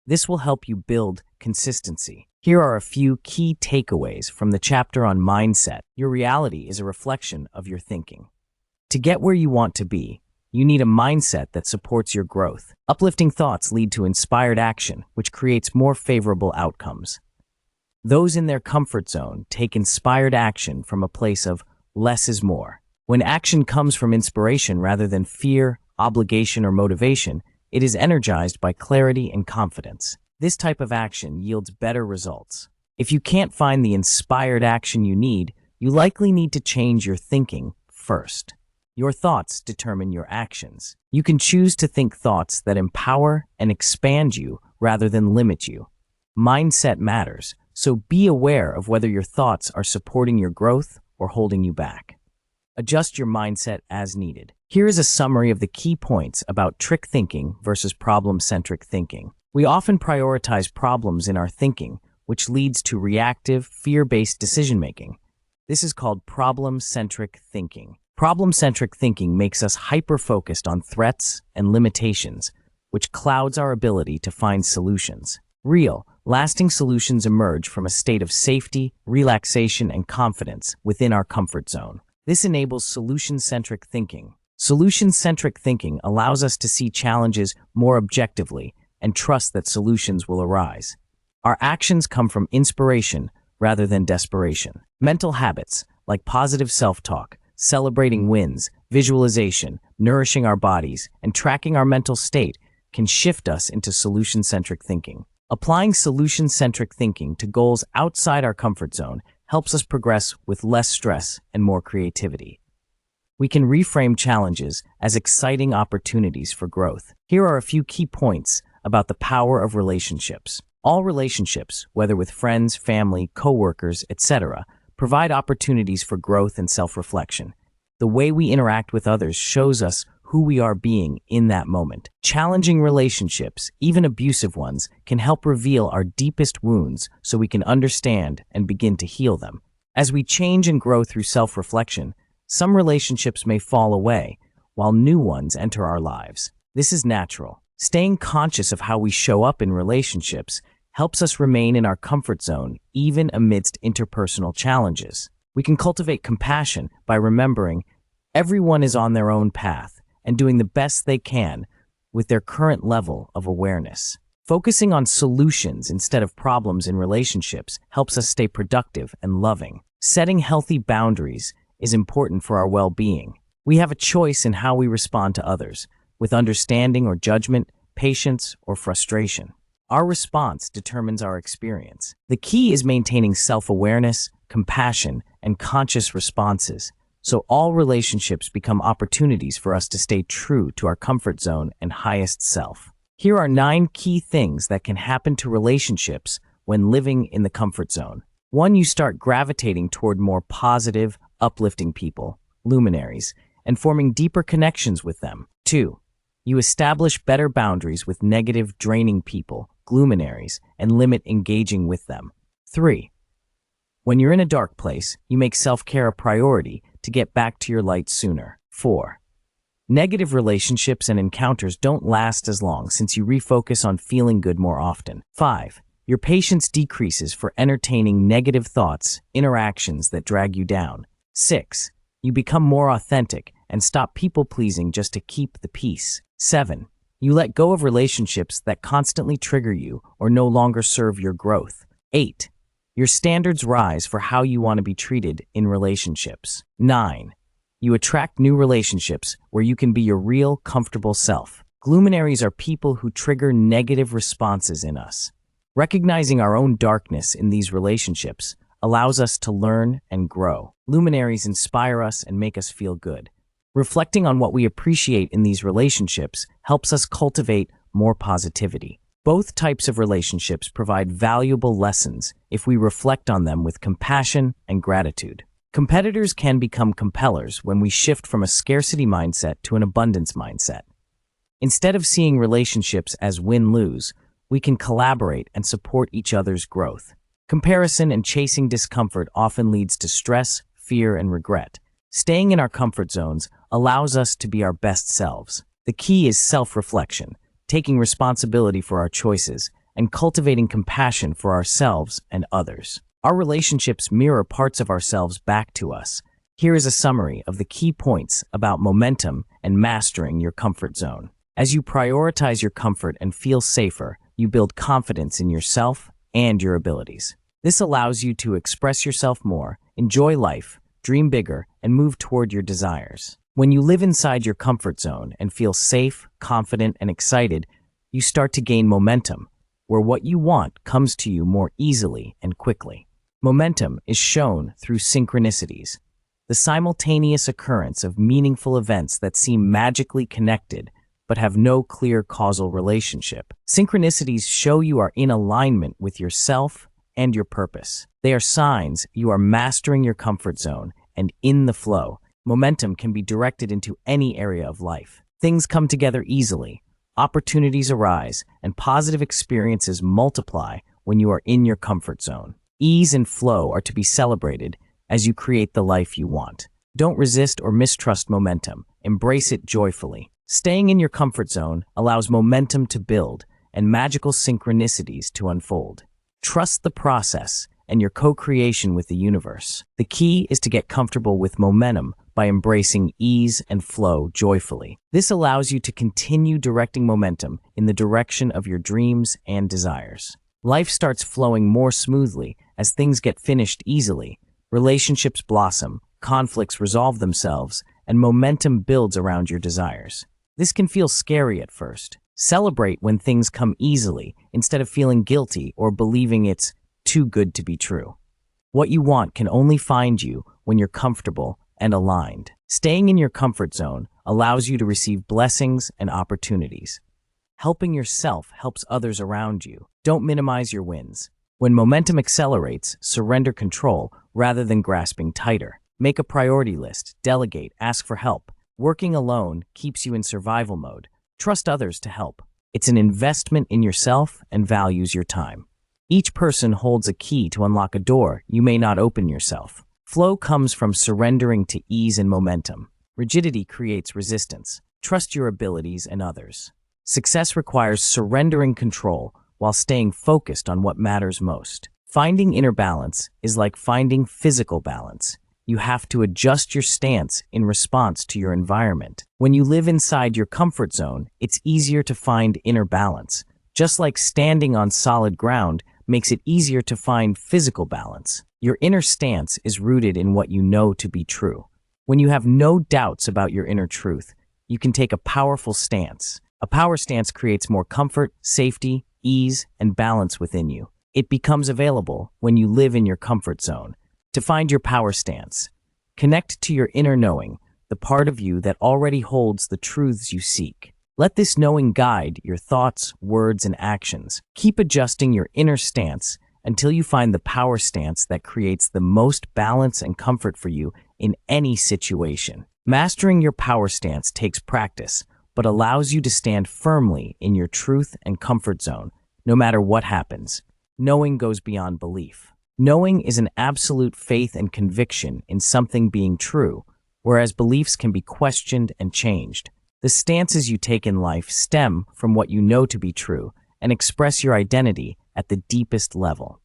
This will help you build consistency. Here are a few key takeaways from the chapter on mindset. Your reality is a reflection of your thinking. To get where you want to be, you need a mindset that supports your growth. Uplifting thoughts lead to inspired action, which creates more favorable outcomes. Those in their comfort zone take inspired action from a place of less is more. When action comes from inspiration rather than fear, obligation, or motivation, it is energized by clarity and confidence. This type of action yields better results. If you can't find the inspired action you need, you likely need to change your thinking first. Your thoughts determine your actions. You can choose to think thoughts that empower and expand you rather than limit you. Mindset matters, so be aware of whether your thoughts are supporting your growth or holding you back. Adjust your mindset as needed. Here is a summary of the key points about trick thinking versus problem-centric thinking. We often prioritize problems in our thinking, which leads to reactive, fear-based decision-making. This is called problem-centric thinking. Problem-centric thinking makes us hyper-focused on threats and limitations, which clouds our ability to find solutions. Real, lasting solutions emerge from a state of safety, relaxation, and confidence within our comfort zone. This enables solution-centric thinking. Solution-centric thinking allows us to see challenges more objectively and trust that solutions will arise. Our actions come from inspiration rather than desperation. Mental habits, like positive self-talk, celebrating wins, visualization, nourishing our bodies, and tracking our mental state can shift us into solution-centric thinking. Applying solution-centric thinking to goals outside our comfort zone helps us progress with less stress and more creativity. we can reframe challenges as exciting opportunities for growth. Here are a few key points about the power of relationships. All relationships, whether with friends, family, coworkers, etc., provide opportunities for growth and self-reflection. The way we interact with others shows us who we are being in that moment. Challenging relationships, even abusive ones, can help reveal our deepest wounds so we can understand and begin to heal them. As we change and grow through self-reflection, some relationships may fall away, while new ones enter our lives. This is natural. Staying conscious of how we show up in relationships helps us remain in our comfort zone even amidst interpersonal challenges. We can cultivate compassion by remembering everyone is on their own path and doing the best they can with their current level of awareness. Focusing on solutions instead of problems in relationships helps us stay productive and loving. Setting healthy boundaries is important for our well-being. We have a choice in how we respond to others, with understanding or judgment, patience or frustration. Our response determines our experience. The key is maintaining self-awareness, compassion, and conscious responses, so all relationships become opportunities for us to stay true to our comfort zone and highest self. Here are 9 key things that can happen to relationships when living in the comfort zone. 1. You start gravitating toward more positive, uplifting people, luminaries, and forming deeper connections with them. 2. You establish better boundaries with negative, draining people, gloominaries, and limit engaging with them. 3. When you're in a dark place, you make self-care a priority to get back to your light sooner. 4. Negative relationships and encounters don't last as long since you refocus on feeling good more often. 5. Your patience decreases for entertaining negative thoughts, interactions that drag you down. 6. You become more authentic and stop people-pleasing just to keep the peace. 7. You let go of relationships that constantly trigger you or no longer serve your growth. 8. Your standards rise for how you want to be treated in relationships. 9. You attract new relationships where you can be your real, comfortable self. Gloominaries are people who trigger negative responses in us. Recognizing our own darkness in these relationships allows us to learn and grow. Luminaries inspire us and make us feel good. Reflecting on what we appreciate in these relationships helps us cultivate more positivity. Both types of relationships provide valuable lessons if we reflect on them with compassion and gratitude. Competitors can become compellers when we shift from a scarcity mindset to an abundance mindset. Instead of seeing relationships as win-lose, we can collaborate and support each other's growth. Comparison and chasing discomfort often leads to stress, fear, and regret. Staying in our comfort zones allows us to be our best selves. The key is self-reflection, taking responsibility for our choices, and cultivating compassion for ourselves and others. Our relationships mirror parts of ourselves back to us. Here is a summary of the key points about momentum and mastering your comfort zone. As you prioritize your comfort and feel safer, you build confidence in yourself and your abilities. This allows you to express yourself more, enjoy life, dream bigger, and move toward your desires. When you live inside your comfort zone and feel safe, confident, and excited, you start to gain momentum, where what you want comes to you more easily and quickly. Momentum is shown through synchronicities, the simultaneous occurrence of meaningful events that seem magically connected but have no clear causal relationship. Synchronicities show you are in alignment with yourself and your purpose. They are signs you are mastering your comfort zone and in the flow. Momentum can be directed into any area of life. Things come together easily, opportunities arise, and positive experiences multiply when you are in your comfort zone. Ease and flow are to be celebrated as you create the life you want. Don't resist or mistrust momentum. Embrace it joyfully. Staying in your comfort zone allows momentum to build and magical synchronicities to unfold. Trust the process and your co-creation with the universe. The key is to get comfortable with momentum by embracing ease and flow joyfully. This allows you to continue directing momentum in the direction of your dreams and desires. Life starts flowing more smoothly as things get finished easily, relationships blossom, conflicts resolve themselves, and momentum builds around your desires. This can feel scary at first. Celebrate when things come easily instead of feeling guilty or believing it's too good to be true. What you want can only find you when you're comfortable and aligned. Staying in your comfort zone allows you to receive blessings and opportunities. Helping yourself helps others around you. Don't minimize your wins. When momentum accelerates, surrender control rather than grasping tighter. Make a priority list, delegate, ask for help. Working alone keeps you in survival mode. Trust others to help. It's an investment in yourself and values your time. Each person holds a key to unlock a door you may not open yourself. Flow comes from surrendering to ease and momentum. Rigidity creates resistance. Trust your abilities and others. Success requires surrendering control while staying focused on what matters most. Finding inner balance is like finding physical balance. You have to adjust your stance in response to your environment. When you live inside your comfort zone, it's easier to find inner balance. Just like standing on solid ground makes it easier to find physical balance. Your inner stance is rooted in what you know to be true. When you have no doubts about your inner truth, you can take a powerful stance. A power stance creates more comfort, safety, ease, and balance within you. It becomes available when you live in your comfort zone. To find your power stance, connect to your inner knowing, the part of you that already holds the truths you seek. Let this knowing guide your thoughts, words, and actions. Keep adjusting your inner stance until you find the power stance that creates the most balance and comfort for you in any situation. Mastering your power stance takes practice, but allows you to stand firmly in your truth and comfort zone, no matter what happens. Knowing goes beyond belief. Knowing is an absolute faith and conviction in something being true, whereas beliefs can be questioned and changed. The stances you take in life stem from what you know to be true and express your identity at the deepest level.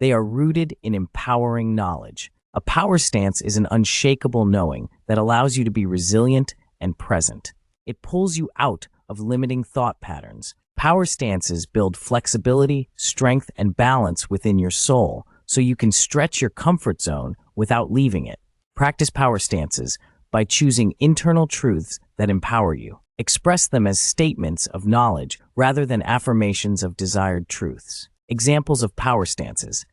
They are rooted in empowering knowledge. A power stance is an unshakable knowing that allows you to be resilient and present. It pulls you out of limiting thought patterns. Power stances build flexibility, strength, and balance within your soul, so you can stretch your comfort zone without leaving it. Practice power stances by choosing internal truths that empower you. Express them as statements of knowledge rather than affirmations of desired truths. Examples of power stances.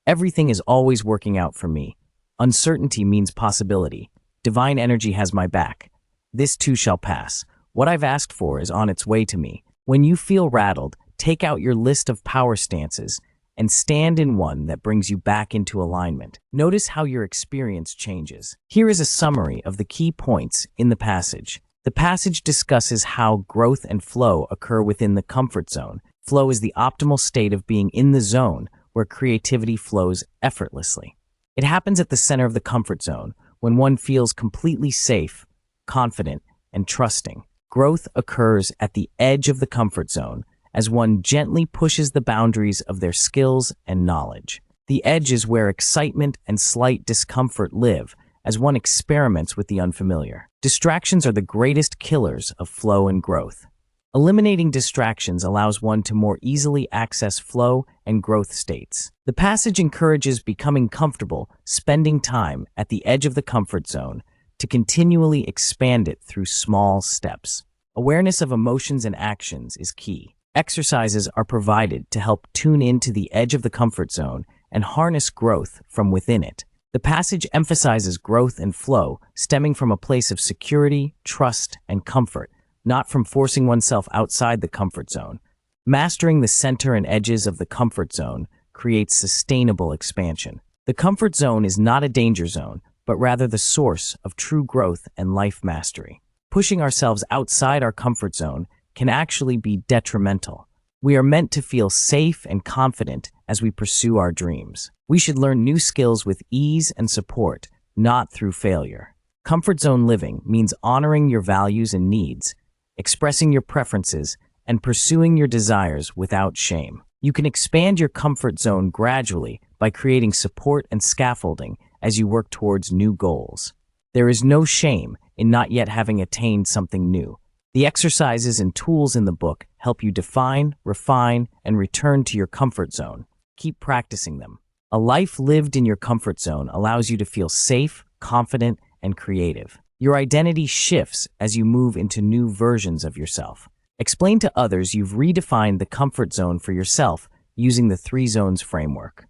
Everything is always working out for me. Uncertainty means possibility. Divine energy has my back. This too shall pass. What I've asked for is on its way to me. When you feel rattled, take out your list of power stances and stand in one that brings you back into alignment. Notice how your experience changes. Here is a summary of the key points in the passage. The passage discusses how growth and flow occur within the comfort zone. Flow is the optimal state of being in the zone where creativity flows effortlessly. It happens at the center of the comfort zone when one feels completely safe, confident, and trusting. Growth occurs at the edge of the comfort zone as one gently pushes the boundaries of their skills and knowledge. The edge is where excitement and slight discomfort live as one experiments with the unfamiliar. Distractions are the greatest killers of flow and growth. Eliminating distractions allows one to more easily access flow and growth states. The passage encourages becoming comfortable, spending time at the edge of the comfort zone to continually expand it through small steps. Awareness of emotions and actions is key. Exercises are provided to help tune into the edge of the comfort zone and harness growth from within it. The passage emphasizes growth and flow stemming from a place of security, trust, and comfort, not from forcing oneself outside the comfort zone. Mastering the center and edges of the comfort zone creates sustainable expansion. The comfort zone is not a danger zone, but rather the source of true growth and life mastery. Pushing ourselves outside our comfort zone can actually be detrimental. We are meant to feel safe and confident as we pursue our dreams. We should learn new skills with ease and support, not through failure. Comfort zone living means honoring your values and needs, expressing your preferences, and pursuing your desires without shame. You can expand your comfort zone gradually by creating support and scaffolding as you work towards new goals. There is no shame in not yet having attained something new. The exercises and tools in the book help you define, refine, and return to your comfort zone. Keep practicing them. A life lived in your comfort zone allows you to feel safe, confident, and creative. Your identity shifts as you move into new versions of yourself. Explain to others you've redefined the comfort zone for yourself using the 3 zones framework.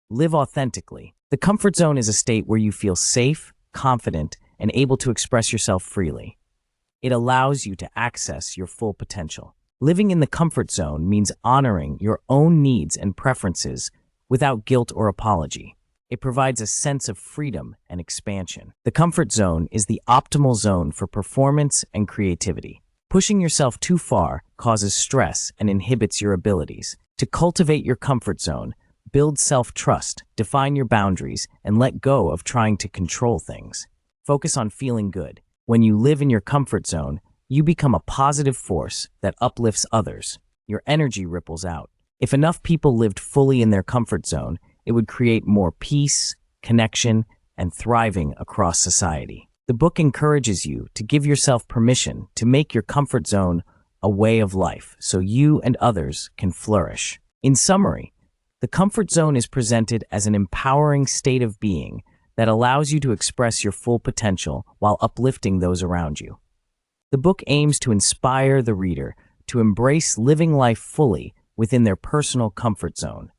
Live authentically. The comfort zone is a state where you feel safe, confident, and able to express yourself freely. It allows you to access your full potential. Living in the comfort zone means honoring your own needs and preferences without guilt or apology. It provides a sense of freedom and expansion. The comfort zone is the optimal zone for performance and creativity. Pushing yourself too far causes stress and inhibits your abilities. To cultivate your comfort zone, build self-trust, define your boundaries, and let go of trying to control things. Focus on feeling good. When you live in your comfort zone, you become a positive force that uplifts others. Your energy ripples out. If enough people lived fully in their comfort zone, it would create more peace, connection, and thriving across society. The book encourages you to give yourself permission to make your comfort zone a way of life so you and others can flourish. In summary, the comfort zone is presented as an empowering state of being that allows you to express your full potential while uplifting those around you. The book aims to inspire the reader to embrace living life fully within their personal comfort zone.